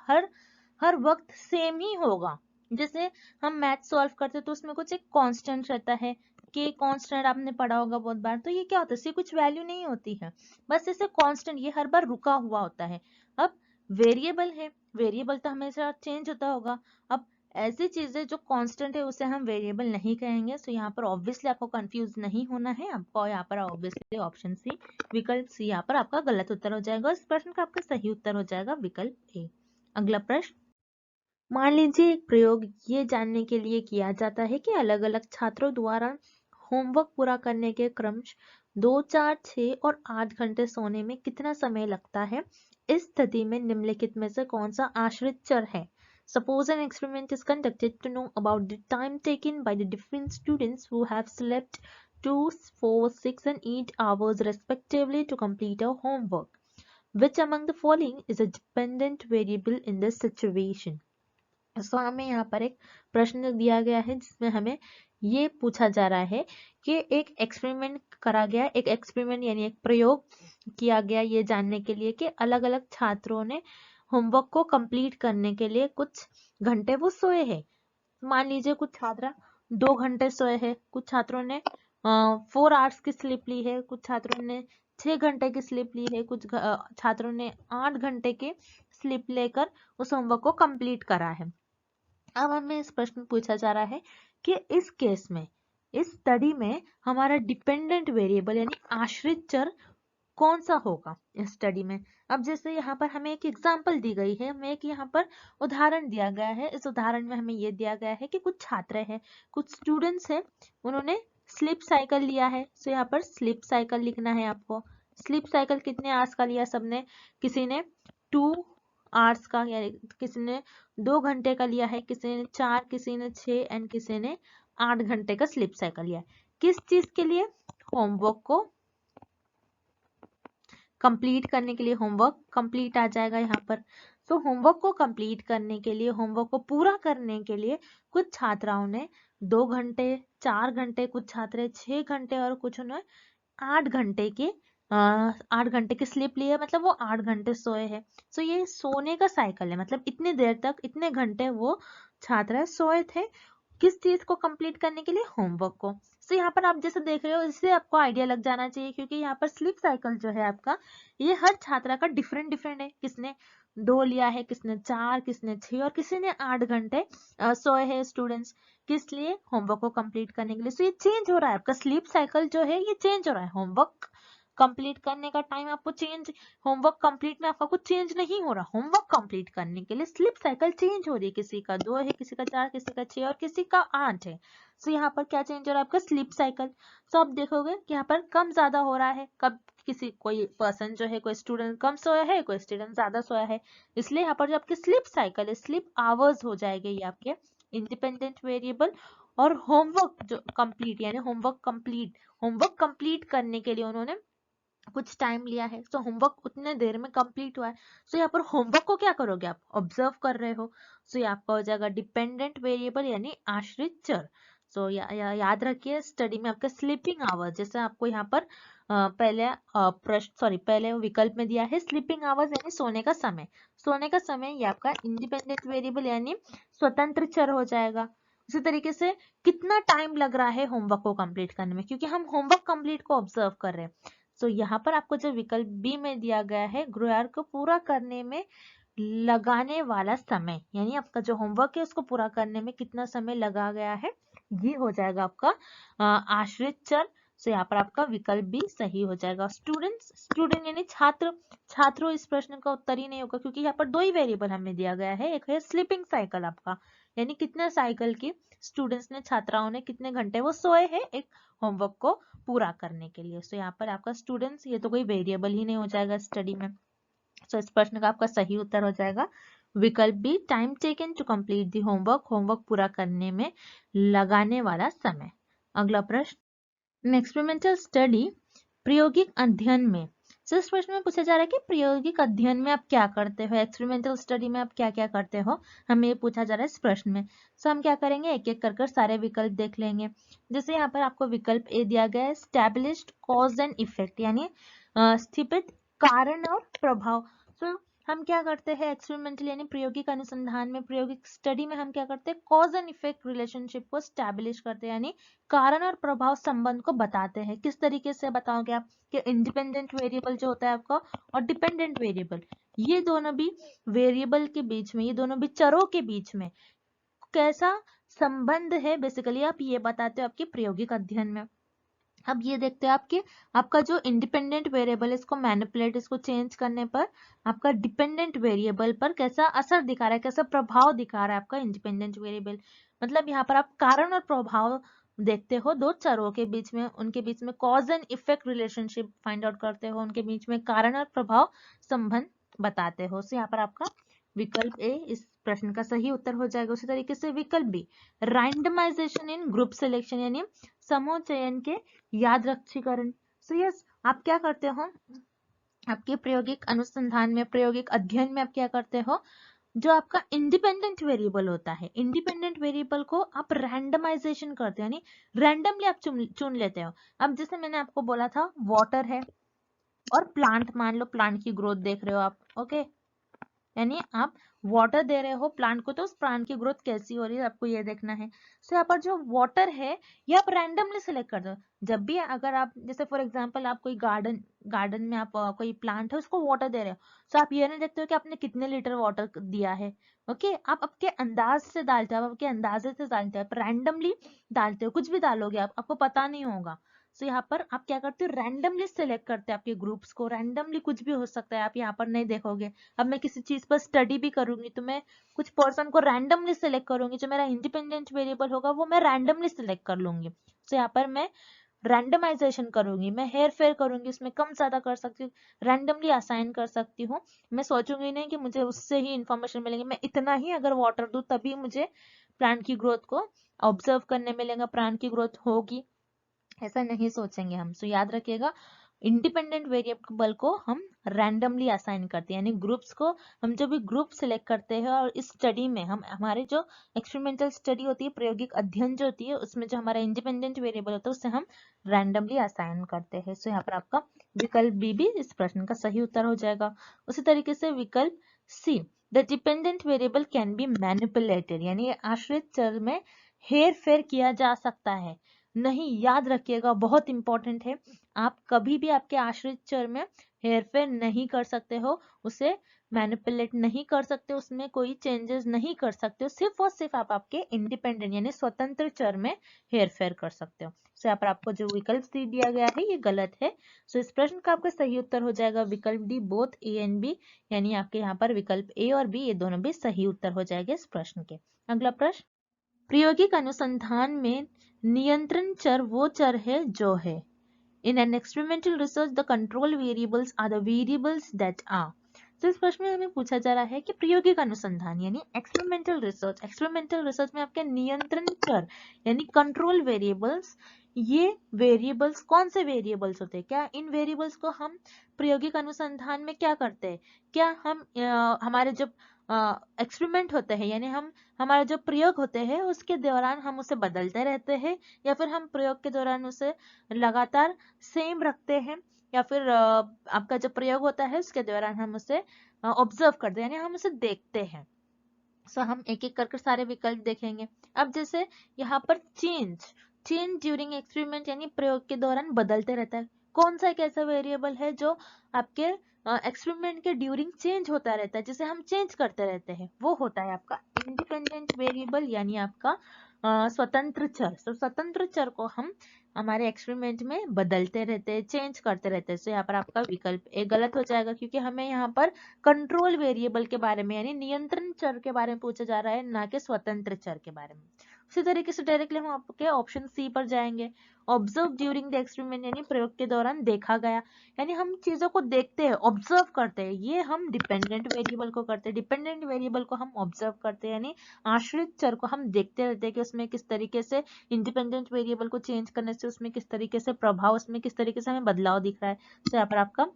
हर वक्त सेम ही होगा। जैसे हम मैथ सॉल्व करते तो उसमें कुछ एक कांस्टेंट रहता है, के कांस्टेंट आपने पढ़ा होगा बहुत बार, तो ये क्या होता है, इसकी कुछ वैल्यू नहीं होती है, बस इसे कांस्टेंट, ये हर बार रुका हुआ होता है। अब वेरिएबल है, वेरिएबल तो हमेशा चेंज होता होगा। अब ऐसी चीजें जो कांस्टेंट है उसे हम वेरिएबल नहीं कहेंगे। सो यहाँ पर ऑब्वियसली आपको कंफ्यूज नहीं होना है, आपको यहाँ पर ऑब्वियसली ऑप्शन सी, विकल्प सी यहाँ पर आपका गलत उत्तर हो जाएगा। इस प्रश्न का आपका सही उत्तर हो जाएगा विकल्प ए। अगला प्रश्न, मान लीजिए एक प्रयोग ये जानने के लिए किया जाता है कि अलग अलग छात्रों द्वारा होमवर्क पूरा करने के क्रमश 2, 4, 6 और 8 घंटे सोने में कितना समय लगता है। इस स्थिति में निम्नलिखित में से कौन सा आश्रित चर है। Suppose an experiment is conducted to know about the time taken by the different students who have slept 2, 4, 6 and 8 hours respectively to complete our homework. Which among the following is a dependent variable in this situation? सो हमें यहाँ पर एक प्रश्न दिया गया है जिसमें हमें ये पूछा जा रहा है कि एक एक्सपेरिमेंट करा गया, एक एक्सपेरिमेंट यानी एक प्रयोग किया गया ये जानने के लिए कि अलग अलग छात्रों ने होमवर्क को कंप्लीट करने के लिए कुछ घंटे वो सोए हैं। मान लीजिए कुछ छात्र 2 घंटे सोए हैं, कुछ छात्रों ने 4 आवर्स की स्लीप ली है, कुछ छात्रों ने 6 घंटे की स्लीप ली है, कुछ छात्रों ने 8 घंटे की स्लीप लेकर उस होमवर्क को कंप्लीट करा है। अब हमें इस प्रश्न पूछा जा रहा है कि इस केस में, इस स्टडी में हमारा डिपेंडेंट वेरिएबल यानी आश्रित चर कौन सा होगा इस स्टडी में। अब जैसे यहाँ पर हमें एक एग्जांपल दी गई है, हमें एक यहाँ पर उदाहरण दिया गया है। इस उदाहरण में हमें ये दिया गया है कि कुछ छात्र हैं, कुछ स्टूडेंट्स हैं, उन्होंने स्लीप साइकिल लिया है। सो यहाँ पर स्लीप साइकिल लिखना है आपको। स्लीप साइकिल कितने आवर्स का लिया सबने, किसी ने 2 आवर्स का, यानी किसी ने 2 घंटे का लिया है, किसी ने 4, किसी ने 6 एंड किसी ने 8 घंटे का स्लीप साइकिल लिया है। किस चीज के लिए, होमवर्क को कंप्लीट करने के लिए। होमवर्क कंप्लीट आ जाएगा यहाँ पर। सो होमवर्क को कंप्लीट करने के लिए, होमवर्क को पूरा करने के लिए कुछ छात्राओं ने 2 घंटे, 4 घंटे, कुछ छात्र 6 घंटे और कुछ ने 8 घंटे के 8 घंटे की स्लीप ली है, मतलब वो 8 घंटे सोए हैं। सो ये सोने का साइकिल है, मतलब इतनी देर तक, इतने घंटे वो छात्र सोए थे किस चीज को कंप्लीट करने के लिए, होमवर्क को। सो यहाँ पर आप जैसे देख रहे हो, इससे आपको आइडिया लग जाना चाहिए, क्योंकि यहाँ पर स्लीप साइकिल जो है आपका, ये हर छात्रा का डिफरेंट डिफरेंट है। किसने 2 लिया है, किसने 4, किसने 6 और किसी ने 8 घंटे सोए हैं स्टूडेंट्स, किस लिए, होमवर्क को कंप्लीट करने के लिए। सो ये चेंज हो रहा है आपका स्लीप साइकिल जो है, ये चेंज हो रहा है। होमवर्क कंप्लीट करने का टाइम आपको चेंज, होमवर्क कंप्लीट में आपका कुछ चेंज नहीं हो रहा, होमवर्क कंप्लीट करने के लिए स्लीप साइकिल चेंज हो रही है। किसी का 2 है, किसी का 4, किसी का 6 और किसी का 8 है। सो यहाँ पर क्या चेंज हो रहा है आपका, स्लीप साइकिल। सो आप देखोगे कि यहाँ पर कम ज्यादा हो रहा है, कब किसी कोई पर्सन जो है, कोई स्टूडेंट कम सोया है, कोई स्टूडेंट ज्यादा सोया है, इसलिए यहाँ पर जो आपकी स्लीप साइकिल है, स्लीप आवर्स हो जाएंगे ये आपके इंडिपेंडेंट वेरिएबल। और होमवर्क जो कंप्लीट, यानी होमवर्क कंप्लीट करने के लिए उन्होंने कुछ टाइम लिया है, सो होमवर्क उतने देर में कंप्लीट हुआ है। सो यहाँ पर होमवर्क को क्या करोगे, आप ऑब्जर्व कर रहे हो, सो ये आपका हो जाएगा डिपेंडेंट वेरिएबल यानी आश्रित चर। सो याद रखिए, स्टडी में आपका स्लीपिंग आवर्स, जैसे आपको यहाँ पर पहले विकल्प में दिया है स्लीपिंग आवर्स यानी सोने का समय। सोने का समय ये आपका इंडिपेंडेंट वेरिएबल यानी स्वतंत्र चर हो जाएगा। इसी तरीके से कितना टाइम लग रहा है होमवर्क को कंप्लीट करने में, क्योंकि हम होमवर्क कंप्लीट को ऑब्जर्व कर रहे हैं। सो यहाँ पर आपको जो विकल्प बी में दिया गया है, गृहकार्य को पूरा करने में लगाने वाला समय, यानी आपका जो होमवर्क है उसको पूरा करने में कितना समय लगा गया है, ये हो जाएगा आपका आश्रित चर। सो यहाँ पर आपका विकल्प भी सही हो जाएगा। स्टूडेंट यानी छात्रों इस प्रश्न का उत्तर ही नहीं होगा, क्योंकि यहाँ पर 2 ही वेरिएबल हमें दिया गया है। एक है स्लीपिंग साइकिल आपका, यानी कितने साइकिल की स्टूडेंट्स ने, छात्राओं ने कितने घंटे वो सोए हैं एक होमवर्क को पूरा करने के लिए। सो यहाँ पर आपका स्टूडेंट्स, ये तो कोई वेरिएबल ही नहीं हो जाएगा स्टडी में। सो इस प्रश्न का आपका सही उत्तर हो जाएगा विकल्प B, time taken to complete the homework, homework पूरा करने में लगाने वाला समय। अगला प्रश्न, एक्सपेरिमेंटल स्टडी, प्रायोगिक अध्ययन में। सो इस प्रश्न में पूछा जा रहा है कि प्रायोगिक अध्ययन में आप क्या करते हो, एक्सपेरिमेंटल स्टडी में आप क्या क्या करते हो, हमें ये पूछा जा रहा है इस प्रश्न में। सो हम क्या करेंगे, एक एक कर सारे विकल्प देख लेंगे। जैसे यहाँ पर आपको विकल्प ए दिया गया है, स्टैब्लिश्ड कॉज एंड इफेक्ट, यानी स्थापित कारण और प्रभाव। सो हम क्या करते हैं एक्सपेरिमेंटल यानी प्रायोगिक अनुसंधान में, प्रायोगिक स्टडी में हम क्या करते हैं, कॉज एंड इफेक्ट रिलेशनशिप को स्टैब्लिश करते हैं, यानी कारण और प्रभाव संबंध को बताते हैं। किस तरीके से बताओगे आप, कि इंडिपेंडेंट वेरिएबल जो होता है आपका और डिपेंडेंट वेरिएबल, ये दोनों भी वेरिएबल के बीच में, ये दोनों भी चरों के बीच में कैसा संबंध है, बेसिकली आप ये बताते हो आपके प्रायोगिक अध्ययन में। अब ये देखते हैं आपका जो इंडिपेंडेंट वेरिएबल है, इसको मैनिपुलेट, इसको चेंज करने पर आपका डिपेंडेंट वेरिएबल पर कैसा असर दिखा रहा है, कैसा प्रभाव दिखा रहा है आपका इंडिपेंडेंट वेरिएबल। मतलब यहाँ पर आप कारण और प्रभाव देखते हो 2 चरों के बीच में, उनके बीच में cause and effect relationship find out करते हो, उनके बीच में कारण और प्रभाव संबंध बताते हो। सो यहाँ पर आपका विकल्प ए इस प्रश्न का सही उत्तर हो जाएगा। उसी तरीके से विकल्प बी, रैंडमाइजेशन इन ग्रुप सिलेक्शन, यानी समूह चयन के यादृच्छिकरण। सो यस, आप क्या करते हो आपके प्रायोगिक अनुसंधान में, प्रायोगिक अध्ययन में आप क्या करते हो, जो आपका इंडिपेंडेंट वेरिएबल होता है, इंडिपेंडेंट वेरिएबल को आप रैंडमाइजेशन करते हो, यानी रैंडमली आप चुन लेते हो। अब जैसे मैंने आपको बोला था, वाटर है और प्लांट, मान लो प्लांट की ग्रोथ देख रहे हो आप, ओके, यानी आप वाटर दे रहे हो प्लांट को, तो उस प्लांट की ग्रोथ कैसी हो रही है आपको ये देखना है। सो यहाँ पर जो वाटर है ये आप रैंडमली सिलेक्ट कर दो। जब भी अगर आप, जैसे फॉर एग्जांपल आप कोई गार्डन में आप कोई प्लांट है उसको वाटर दे रहे हो, तो आप ये नहीं देखते हो कि आपने कितने लीटर वाटर दिया है, ओके, आप आपके अंदाज से डालते हो, आप आपके अंदाजे से डालते हो, आप रैंडमली डालते हो, कुछ भी डालोगे आप, आपको पता नहीं होगा। सो यहाँ पर आप क्या करते हो, रैंडमली सिलेक्ट करते हैं आपके ग्रुप्स को, रैंडमली कुछ भी हो सकता है, आप यहाँ पर नहीं देखोगे। अब मैं किसी चीज पर स्टडी भी करूंगी तो मैं कुछ पर्सन को रैंडमली सिलेक्ट करूंगी, जो मेरा इंडिपेंडेंट वेरिएबल होगा वो मैं रैंडमली सिलेक्ट कर लूंगी। तो यहाँ पर मैं रैंडमाइजेशन करूंगी, मैं हेर फेर करूंगी, उसमें कम ज्यादा कर सकती हूँ, रैंडमली असाइन कर सकती हूँ। मैं सोचूंगी नहीं कि मुझे उससे ही इंफॉर्मेशन मिलेंगे, मैं इतना ही अगर वाटर दूं तभी मुझे प्लांट की ग्रोथ को ऑब्जर्व करने मिलेगा, प्लांट की ग्रोथ होगी, ऐसा नहीं सोचेंगे हम। सो याद रखिएगा, इंडिपेंडेंट वेरिएबल को हम रैंडमली असाइन करते हैं, यानी ग्रुप्स को हम जो भी ग्रुप सिलेक्ट करते हैं और इस स्टडी में हम हमारे जो एक्सपेरिमेंटल स्टडी होती है, प्रायोगिक अध्ययन जो होती है, उसमें जो हमारा इंडिपेंडेंट वेरिएबल होता है उससे हम रैंडमली असाइन करते हैं। सो यहाँ पर आपका विकल्प बी भी इस प्रश्न का सही उत्तर हो जाएगा। उसी तरीके से विकल्प C, the dependent variable can be manipulated, यानी आश्रित चर में हेर फेर किया जा सकता है। नहीं, याद रखिएगा, बहुत इंपॉर्टेंट है, आप कभी भी आपके आश्रित चर में हेरफेर नहीं कर सकते हो, उसे मैनिपुलेट नहीं कर सकते, उसमें कोई चेंजेस नहीं कर सकते हो, सिर्फ और सिर्फ आप आपके इंडिपेंडेंट यानी स्वतंत्र चर में हेरफेर कर सकते हो। सो यहाँ पर आपको जो विकल्प सी दिया गया है ये गलत है। सो इस प्रश्न का आपका सही उत्तर हो जाएगा विकल्प D, both A and B, यानी आपके यहाँ पर विकल्प ए और बी ये दोनों भी सही उत्तर हो जाएंगे इस प्रश्न के। अगला प्रश्न, प्रायोगिक अनुसंधान में नियंत्रण चर वो चर है जो है। In an experimental research, the control variables are the variables that are. तो इस प्रश्न में हमें पूछा जा रहा है कि प्रायोगिक अनुसंधान यानी एक्सपेरिमेंटल रिसर्च में आपके नियंत्रण चर यानी कंट्रोल वेरिएबल्स, ये वेरिएबल्स कौन से वेरिएबल्स होते हैं? क्या इन वेरिएबल्स को हम प्रायोगिक अनुसंधान में क्या करते हैं? क्या हम हमारे जब एक्सपेरिमेंट होते हैं यानी हम हमारा जो प्रयोग होते हैं उसके दौरान हम उसे बदलते रहते हैं, या फिर हम प्रयोग के दौरान उसे लगातार सेम रखते हैं, या फिर आपका जो प्रयोग होता है उसके दौरान हम उसे ऑब्जर्व करते हैं यानी हम उसे देखते हैं। सो हम एक एक करके सारे विकल्प देखेंगे। अब जैसे यहाँ पर चेंज ड्यूरिंग एक्सपेरिमेंट यानी प्रयोग के दौरान बदलते रहता है, कौन सा एक ऐसा वेरिएबल है जो आपके एक्सपेरिमेंट के ड्यूरिंग चेंज होता रहता है, जिसे हम चेंज करते रहते हैं, वो होता है आपका इंडिपेंडेंट वेरिएबल यानी आपका स्वतंत्र चर। तो स्वतंत्र चर को हम हमारे एक्सपेरिमेंट में बदलते रहते हैं, चेंज करते रहते हैं। तो यहाँ पर आपका विकल्प ए गलत हो जाएगा, क्योंकि हमें यहाँ पर कंट्रोल वेरिएबल के बारे में यानी नियंत्रण चर के बारे में पूछा जा रहा है, ना कि स्वतंत्र चर के बारे में। उसी तरीके से डायरेक्टली हम आपके ऑप्शन सी पर जाएंगे, ऑब्जर्व ड्यूरिंग द एक्सपेरिमेंट यानी प्रयोग के दौरान देखा गया, यानी हम चीजों को देखते हैं, ऑब्जर्व करते हैं, ये हम डिपेंडेंट वेरिएबल को करते हैं। डिपेंडेंट वेरिएबल को हम ऑब्जर्व करते हैं यानी आश्रित चर को हम देखते रहते हैं कि उसमें किस तरीके से इंडिपेंडेंट वेरिएबल को चेंज करने से उसमें किस तरीके से प्रभाव, उसमें किस तरीके से हमें बदलाव दिख रहा है। तो यहाँ पर आपका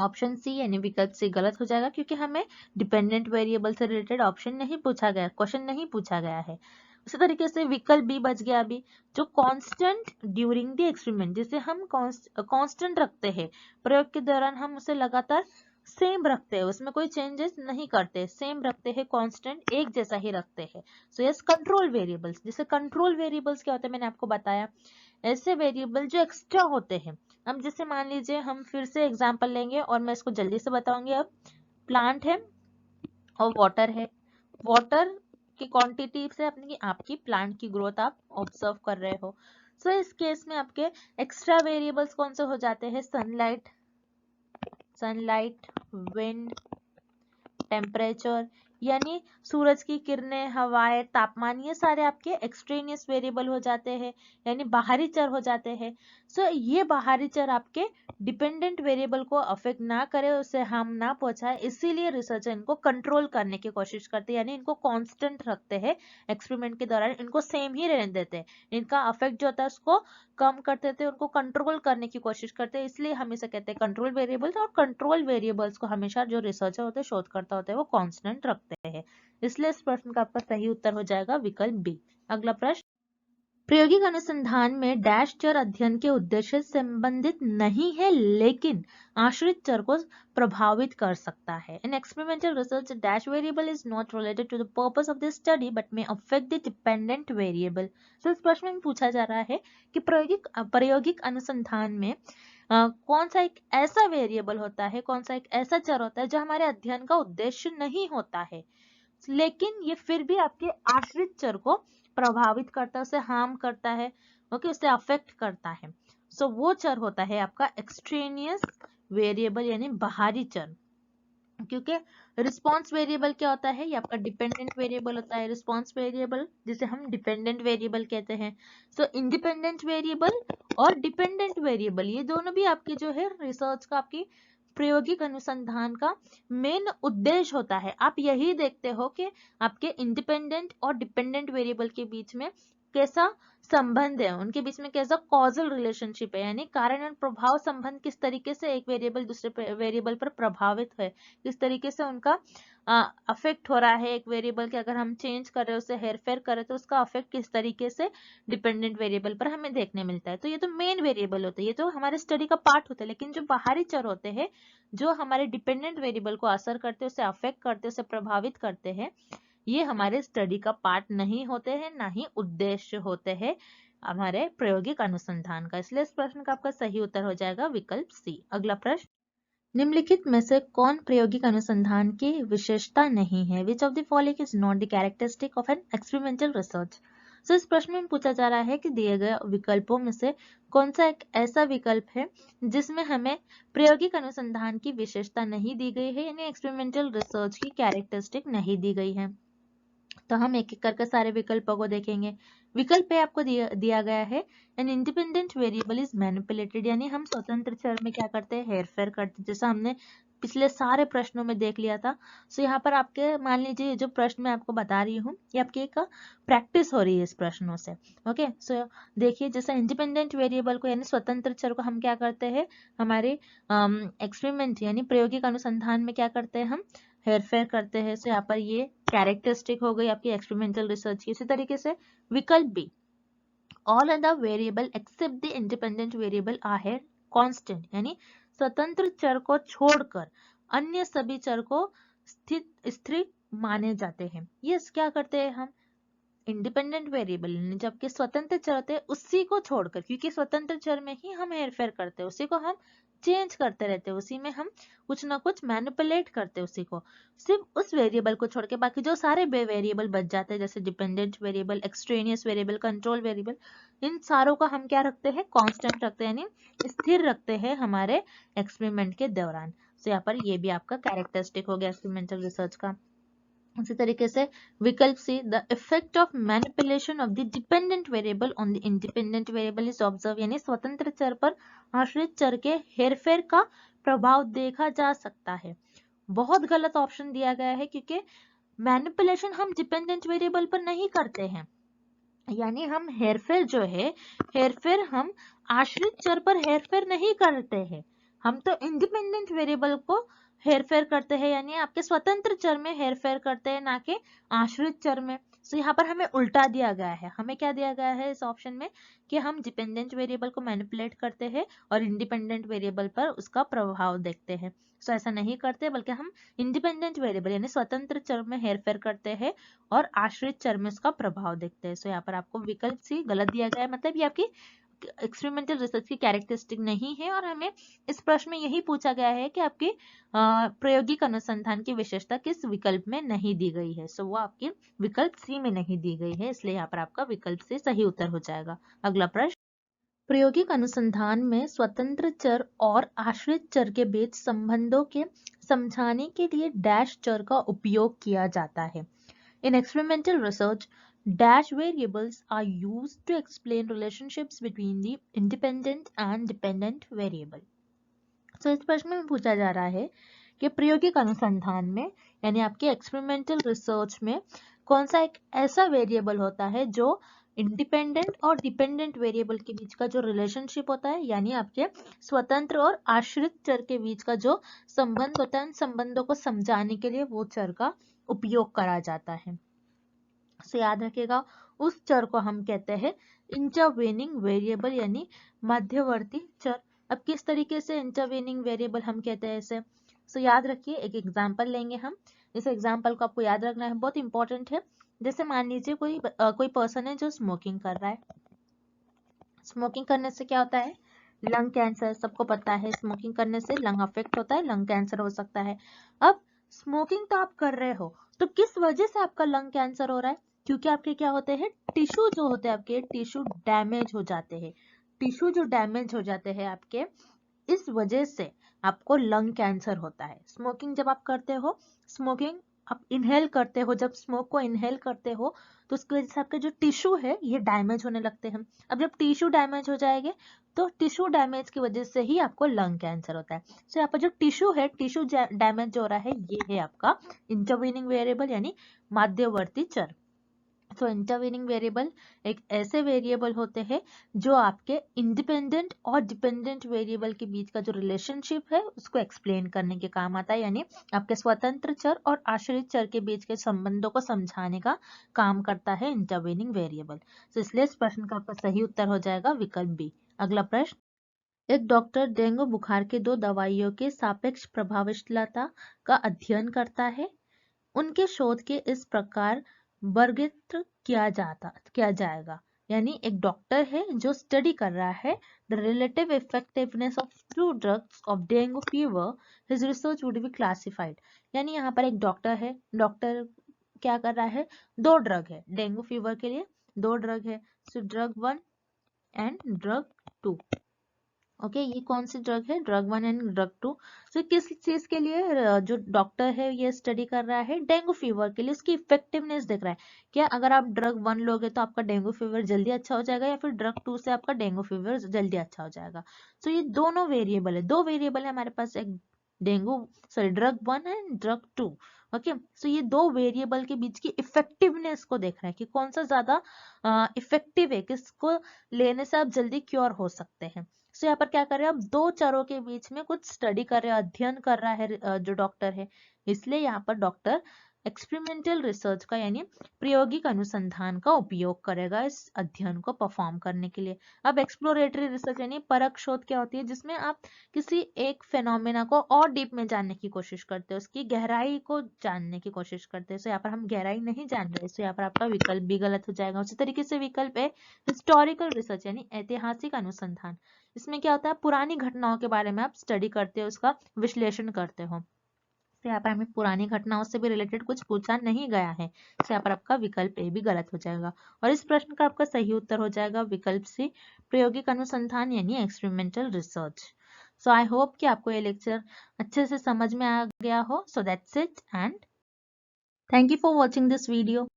ऑप्शन सी यानी विकल्प सी गलत हो जाएगा, क्योंकि हमें डिपेंडेंट वेरिएबल से रिलेटेड ऑप्शन नहीं पूछा गया, क्वेश्चन नहीं पूछा गया है। उसी तरीके से विकल्प बी बच गया अभी, जो कांस्टेंट ड्यूरिंग द एक्सपेरिमेंट, जिसे हम कांस्टेंट रखते हैं, प्रयोग के दौरान हम उसे लगातार सेम रखते हैं, उसमें कोई चेंजेस नहीं करते, सेम रखते हैं, कांस्टेंट एक जैसा ही रखते हैं। सो यस, कंट्रोल वेरिएबल्स, जैसे कंट्रोल वेरिएबल्स क्या होते हैं मैंने आपको बताया, ऐसे वेरिएबल जो एक्स्ट्रा होते हैं। अब जैसे मान लीजिए हम फिर से एग्जांपल लेंगे और मैं इसको जल्दी से बताऊंगी। अब प्लांट है और वाटर है, वाटर की क्वांटिटी से अपनी आपकी प्लांट की ग्रोथ आप ऑब्जर्व कर रहे हो। सो इस केस में आपके एक्स्ट्रा वेरिएबल्स कौन से हो जाते हैं? सनलाइट, विंड, टेम्परेचर यानी सूरज की किरणें, हवाएं, तापमान, ये सारे आपके एक्सट्रेनियस वेरिएबल हो जाते हैं यानी बाहरी चर हो जाते हैं। सो ये बाहरी चर आपके डिपेंडेंट वेरिएबल को अफेक्ट ना करे, उसे हार्म ना पहुंचाए, इसीलिए रिसर्चर इनको कंट्रोल करने की कोशिश करते हैं, यानी इनको कांस्टेंट रखते हैं एक्सपेरिमेंट के दौरान, इनको सेम ही रहने देते हैं, इनका अफेक्ट जो होता है उसको कम करते थे, उनको कंट्रोल करने की कोशिश करते हैं, इसलिए हम इसे कहते हैं कंट्रोल वेरिएबल्स। और कंट्रोल वेरिएबल्स को हमेशा जो रिसर्चर होते हैं, शोधकर्ता होते हैं, वो कांस्टेंट रखते हैं, इसलिए इस प्रश्न का आपका सही उत्तर हो जाएगा विकल्प बी। अगला प्रश्न, प्रायोगिक अनुसंधान में डैश चर अध्ययन के उद्देश्य से संबंधित नहीं है लेकिन आश्रित चर को प्रभावित कर सकता है। In experimental research, dash variable is not related to the purpose of this study but may affect the dependent variable. तो इस प्रश्न में पूछा जा रहा है कि प्रायोगिक अनुसंधान में कौन सा एक ऐसा वेरिएबल होता है, कौन सा एक ऐसा चर होता है जो हमारे अध्ययन का उद्देश्य नहीं होता है, लेकिन ये फिर भी आपके आश्रित चर को प्रभावित करता है, उसे हार्म करता है, ओके, उसे अफेक्ट करता है। सो वो चर होता है आपका एक्सट्रेनियस वेरिएबल यानी बाहरी चर। क्योंकि रिस्पॉन्स वेरिएबल क्या होता है? ये आपका डिपेंडेंट वेरिएबल होता है, रिस्पॉन्स वेरिएबल जिसे हम डिपेंडेंट वेरिएबल कहते हैं। सो इंडिपेंडेंट वेरिएबल और डिपेंडेंट वेरिएबल ये दोनों भी आपकी जो है रिसर्च का, आपकी प्रायोगिक अनुसंधान का मेन उद्देश्य होता है। आप यही देखते हो कि आपके इंडिपेंडेंट और डिपेंडेंट वेरिएबल के बीच में कैसा संबंध है, उनके बीच में कैसा कॉजल रिलेशनशिप है, यानी कारण और प्रभाव संबंध किस तरीके से एक वेरिएबल दूसरे वेरिएबल पर प्रभावित है, किस तरीके से उनका अफेक्ट हो रहा है। एक वेरिएबल के अगर हम चेंज कर रहे हैं, उसे हेरफेर करें, तो उसका अफेक्ट किस तरीके से डिपेंडेंट वेरिएबल पर हमें देखने मिलता है। तो ये तो मेन वेरिएबल होते हैं, ये तो हमारे स्टडी का पार्ट होता है। लेकिन जो बाहरी चर होते हैं, जो हमारे डिपेंडेंट वेरिएबल को असर करते हैं, उसे अफेक्ट करते हैं, उसे प्रभावित करते हैं, ये हमारे स्टडी का पार्ट नहीं होते हैं, ना ही उद्देश्य होते हैं हमारे प्रायोगिक अनुसंधान का। इसलिए इस प्रश्न का आपका सही उत्तर हो जाएगा विकल्प सी। अगला प्रश्न, निम्नलिखित में से कौन प्रायोगिक अनुसंधान की विशेषता नहीं है? Which of the following is not the characteristic of an experimental research? So इस प्रश्न में पूछा जा रहा है कि दिए गए विकल्पों में से कौन सा एक ऐसा विकल्प है जिसमें हमें प्रायोगिक अनुसंधान की विशेषता नहीं दी गई है, यानी एक्सपेरिमेंटल रिसर्च की कैरेक्टरिस्टिक नहीं दी गई है। तो हम एक एक करके सारे विकल्पों को देखेंगे। विकल्प पे आपको दिया गया है an independent variable is manipulated, यानी हम स्वतंत्र चर में क्या करते हैं, हेरफेर करते हैं, जैसा हमने पिछले सारे प्रश्नों में देख लिया था। सो यहाँ पर आपके मान लीजिए जो प्रश्न मैं आपको बता रही हूँ, ये आपकी एक प्रैक्टिस हो रही है इस प्रश्नों से। ओके, सो देखिए, जैसा इंडिपेंडेंट वेरिएबल को यानी स्वतंत्र चर को हम क्या करते हैं, हमारे एक्सपेरिमेंट यानी प्रायोगिक अनुसंधान में क्या करते हैं, हम हेरफेर करते हैं। सो यहाँ पर ये कैरेक्टरिस्टिक हो गई आपकी एक्सपेरिमेंटल रिसर्च की। इसी तरीके से विकल्प B, all other variable except the independent variable are constant, यानी स्वतंत्र चर को छोड़कर अन्य सभी चर को स्थिर माने जाते हैं। ये क्या करते हैं हम, इंडिपेंडेंट वेरिएबल जबकि स्वतंत्र चर होते हैं उसी को छोड़कर, क्योंकि स्वतंत्र चर में ही हम हेरफेर करते हैं, उसी को हम चेंज करते रहते हैं, उसी में हम कुछ ना कुछ मैनिपुलेट करते हैं उसी को, सिर्फ उस वेरिएबल को छोड़ के बाकी जो सारे वेरिएबल बच जाते हैं, जैसे dependent variable, extraneous variable, control variable, इन सारों का हम क्या रखते हैं, कांस्टेंट रखते हैं, यानी स्थिर रखते हैं हमारे एक्सपेरिमेंट के दौरान। तो यहाँ पर ये भी आपका कैरेक्टरिस्टिक हो गया एक्सपेरिमेंटल रिसर्च का। इसी तरीके से विकल्प C, the effect of manipulation of the dependent variable on the independent variable is observe, यानी स्वतंत्र चर पर आश्रित चर के हेरफेर का प्रभाव देखा जा सकता है। बहुत गलत ऑप्शन दिया गया है, क्योंकि मैनिपुलेशन हम डिपेंडेंट वेरिएबल पर नहीं करते हैं, यानी हम हेरफेर जो है, हेरफेर हम आश्रित चर पर हेरफेर नहीं करते हैं, हम तो इंडिपेंडेंट वेरिएबल को हेरफेर करते हैं, यानी आपके स्वतंत्र चर में हेरफेर करते हैं, ना कि आश्रित चर में। तो यहाँ पर हमें उल्टा दिया गया है, हमें क्या दिया गया है इस ऑप्शन में कि हम डिपेंडेंट वेरिएबल को मैनिपुलेट करते हैं और इंडिपेंडेंट वेरिएबल पर उसका प्रभाव देखते हैं। तो ऐसा नहीं करते, बल्कि हम इंडिपेंडेंट वेरिएबल यानी स्वतंत्र चर में हेरफेर करते हैं और आश्रित चर में उसका प्रभाव देखते हैं। सो यहाँ पर आपको विकल्प सी गलत दिया गया है, मतलब ये आपकी एक्सपेरिमेंटल रिसर्च की कैरेक्टरिस्टिक नहीं है, और हमें इस प्रश्न में यही पूछा गया है कि आपकी प्रायोगिक अनुसंधान की विशेषता किस विकल्प में नहीं दी गई है। सो वो आपकी विकल्प सी में नहीं दी गई है, इसलिए यहाँ पर आपका विकल्प से सही उत्तर हो जाएगा। अगला प्रश्न, प्रायोगिक अनुसंधान में स्वतंत्र चर और आश्रित चर के बीच संबंधों के समझाने के लिए डैश चर का उपयोग किया जाता है। In experimental research, dash variables are used to explain relationships between the independent and dependent variable. So इस प्रश्न में पूछा जा रहा है कि प्रायोगिक अनुसंधान में यानी आपके एक्सपेरिमेंटल रिसर्च में कौन सा एक ऐसा वेरिएबल होता है जो इंडिपेंडेंट और डिपेंडेंट वेरिएबल के बीच का जो रिलेशनशिप होता है, यानी आपके स्वतंत्र और आश्रित चर के बीच का जो संबंध होता है, उन संबंधों को समझाने के लिए वो चर का उपयोग करा जाता है। तो याद रखिएगा, उस चर को हम कहते हैं इंटरवेनिंग वेरिएबल, यानी मध्यवर्ती चर। अब किस तरीके से इंटरवेनिंग वेरिएबल हम कहते हैं इसे, तो याद रखिए, एक एग्जांपल लेंगे हम। इस एग्जांपल को आपको याद रखना है, बहुत इंपॉर्टेंट है। जैसे मान लीजिए कोई पर्सन है जो स्मोकिंग कर रहा है। स्मोकिंग करने से क्या होता है, लंग कैंसर, सबको पता है स्मोकिंग करने से लंग अफेक्ट होता है, लंग कैंसर हो सकता है। अब स्मोकिंग तो आप कर रहे हो, तो किस वजह से आपका लंग कैंसर हो रहा है, क्योंकि आपके क्या होते हैं, टिश्यू जो होते हैं आपके, टिश्यू डैमेज हो जाते हैं। टिश्यू जो डैमेज हो जाते हैं आपके, इस वजह से आपको लंग कैंसर होता है। स्मोकिंग जब आप करते हो, स्मोकिंग आप इनहेल करते हो, जब स्मोक को इनहेल करते हो तो उसकी वजह से आपके जो टिश्यू है ये डैमेज होने लगते हैं। अब जब टिश्यू डैमेज हो जाएंगे तो टिश्यू डैमेज की वजह से ही आपको लंग कैंसर होता है। तो यहाँ पर जो टिश्यू है, टिश्यू डैमेज हो रहा है, ये है आपका इंटरवीनिंग वेरिएबल यानी मध्यवर्ती चर। तो इंटरवेनिंग वेरिएबल एक ऐसे वेरिएबल होते हैं जो आपके इंडिपेंडेंट और डिपेंडेंट वेरिएबल के बीच का जो रिलेशनशिप है उसको एक्सप्लेन करने के काम आता है, यानी आपके स्वतंत्र चर और आश्रित चर के बीच के संबंधों को समझाने का काम करता है इंटरवेनिंग वेरिएबल। तो इसलिए इस प्रश्न का आपका सही उत्तर हो जाएगा विकल्प बी। अगला प्रश्न, एक डॉक्टर डेंगू बुखार के 2 दवाइयों के सापेक्ष प्रभावशीलता का अध्ययन करता है। उनके शोध के इस प्रकार वर्गीकृत किया जाएगा, यानी एक डॉक्टर है जो स्टडी कर रहा है the relative effectiveness of 2 drugs of dengue fever, his research would be classified. यानी यहाँ पर एक डॉक्टर है, डॉक्टर क्या कर रहा है, 2 ड्रग है डेंगू फीवर के लिए, 2 ड्रग है, so drug 1 and drug 2। Okay, ये कौन सी ड्रग है, ड्रग 1 एंड ड्रग 2। तो किस चीज के लिए जो डॉक्टर है ये स्टडी कर रहा है, डेंगू फीवर के लिए, उसकी इफेक्टिवनेस देख रहा है। क्या अगर आप ड्रग 1 लोगे तो आपका डेंगू फीवर जल्दी अच्छा हो जाएगा, या फिर ड्रग 2 से आपका डेंगू फीवर जल्दी अच्छा हो जाएगा। तो ये दोनों वेरिएबल है, 2 वेरिएबल है हमारे पास, एक ड्रग 1 एंड ड्रग 2। ओके, सो ये 2 वेरिएबल के बीच की इफेक्टिवनेस को देख रहा है कि कौन सा ज्यादा इफेक्टिव है, किसको लेने से आप जल्दी क्योर हो सकते हैं। सो यहाँ पर क्या कर रहे हैं, अब 2 चरों के बीच में कुछ स्टडी कर रहे हैं, अध्ययन कर रहा है जो डॉक्टर है। इसलिए यहाँ पर डॉक्टर एक्सपेरिमेंटल रिसर्च का यानी प्रायोगिक अनुसंधान का उपयोग करेगा इस अध्ययन को परफॉर्म करने के लिए। अब एक्सप्लोरेटरी रिसर्च यानी परख शोध क्या होती है, जिसमें आप किसी एक फेनोमेना को और डीप में जानने की कोशिश करते हो, उसकी गहराई को जानने की कोशिश करते हैं। सो यहाँ पर हम गहराई नहीं जान रहे, सो यहाँ पर आपका विकल्प भी गलत हो जाएगा। उसी तरीके से विकल्प है हिस्टोरिकल रिसर्च यानी ऐतिहासिक अनुसंधान। इसमें क्या होता है, पुरानी घटनाओं के बारे में आप स्टडी करते हो, उसका विश्लेषण करते हो। तो यहाँ पर हमें पुरानी घटनाओं से भी रिलेटेड कुछ पूछा नहीं गया है, तो यहाँ पर आपका विकल्प ए भी गलत हो जाएगा। और इस प्रश्न का आपका सही उत्तर हो जाएगा विकल्प सी, प्रायोगिक अनुसंधान यानी experimental research. So I hope कि आपको ये लेक्चर अच्छे से समझ में आ गया हो। So that's it and thank you for watching this video.